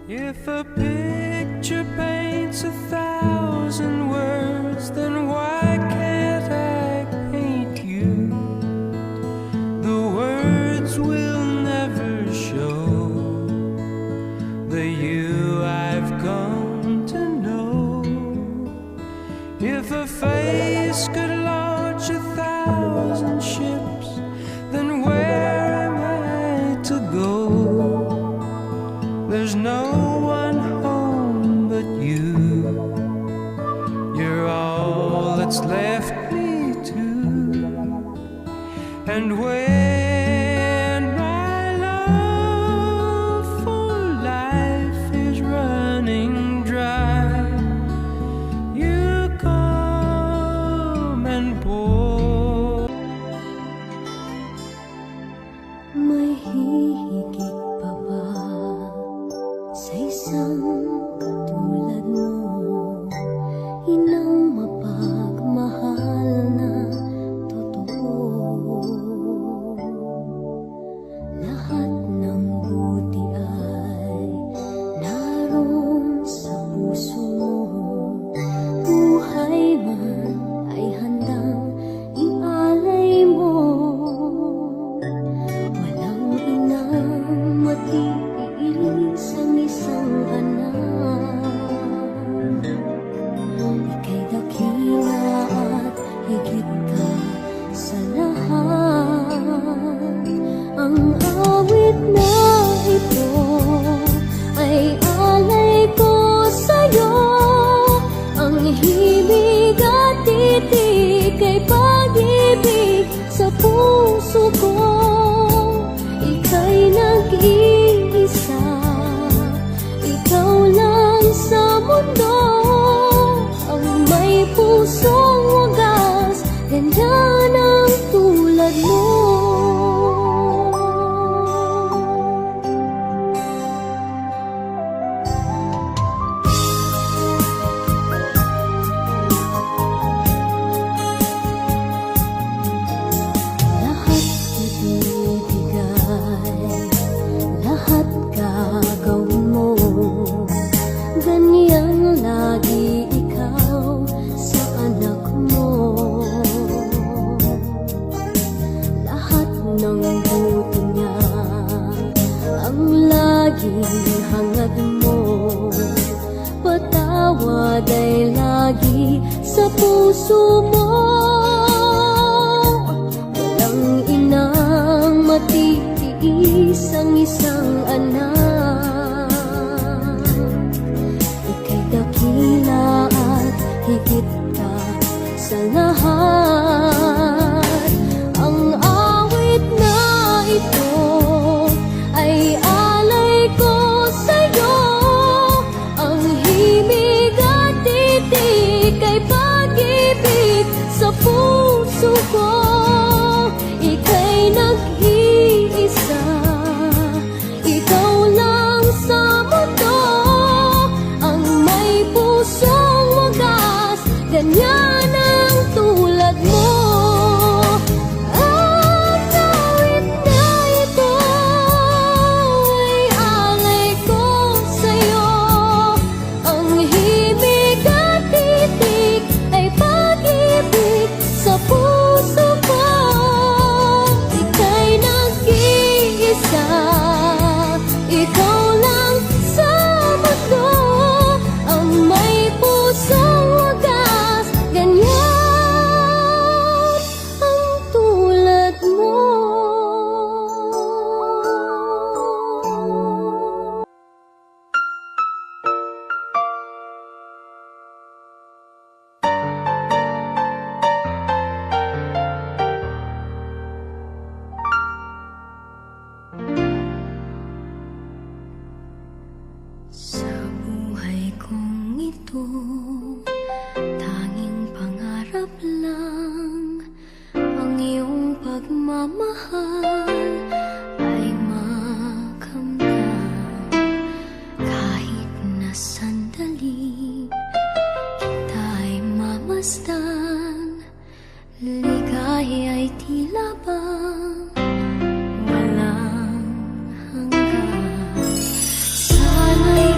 If a picture paints 1,000 words, then why can't I paint you? The words will never show the you I've come to know. If a face could launch 1,000 ships, then where am I to go? There's no one home but you. You're all that's left me to. And when my love for life is running dry, you come and pour. May hihigit pa ba sa isang katulad mo? Inang mapagmahal na totoo. Lahat ng buti ay naroon sa puso mo. Buhay man ay handang ialay mo. Walang inang matiilis ang isang anak. Ika'y dakila at higit ka sa lahat. Ang awit na ito ay alay ko sa'yo. Ang himig at titig ay pag-ibig sa puso ko. Ika'y nag-iisa, ikaw lang sa mundo. Ang may pusong wagas, ganyan ang tulad mo. Lahat ibibigay, lahat gagawin mo. Ganyan lagi ikaw sa anak mo. Lahat ng buti niya ang laging hangad mo. Patawad ay lagi sa puso mo. Walang inang matitiis ang isang anak. Ika'y dakila at higit ka sa lahat. Ang awit na ito ay alay ko sa'yo. Ang himig at titig ay pag-ibig sa puso ko. Ika'y nag-iisa, ikaw lang sa mundo. Ang may pusong wagas, ganyan ang tulad mo. Ang awit na ito ay alay ko sa'yo. Ang himig at titig ay pag-ibig sa puso ko. Ika'y nag-iisa, ikaw lang sa mundo. Ang may pusong wagas, ganyan ang tulad mo. Sa buhay kong ito, tanging pangarap lang ang iyong pagmamahal ay makamtan. Kahit na sandali kita'y mamasdan, ligaya ay tila bang walang hanggan. Sana'y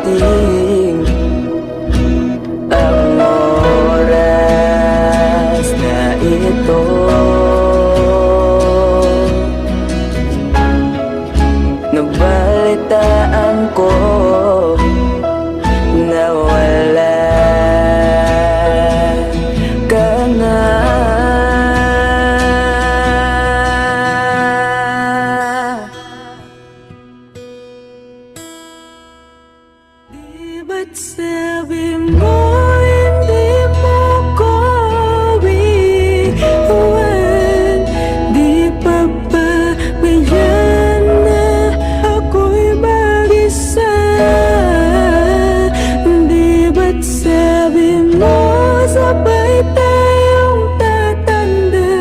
dumating ang oras na ito. Nabalitaan ko na wala ka na. Di ba't sabi mo hindi mo ko iwan? Di pa ba mayan na ako'y mag-isa? Di ba't sabi mo sabay tayong tatanda?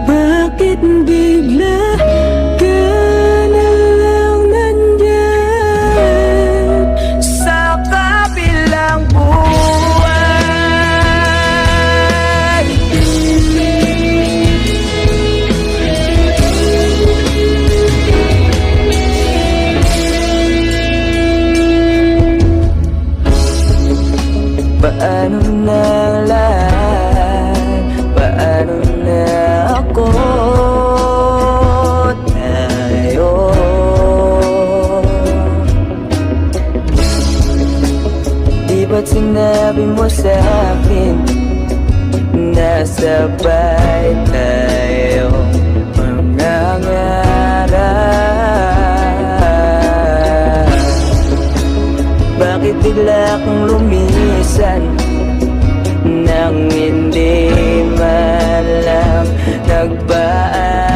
Bakit bigla ka na lang nandyan sa kabilang buwan? Paano na lang, paano na ako, tayo? Di ba't sinabi mo sa akin na sabay tayo mangangarap? Bakit bigla kang lumisan nang hindi man lang nagpaalam?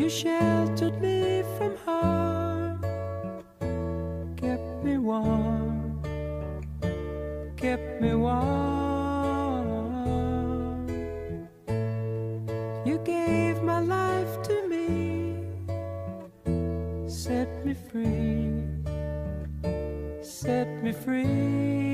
You sheltered me from harm, kept me warm, kept me warm. You gave my life to me, set me free, set me free.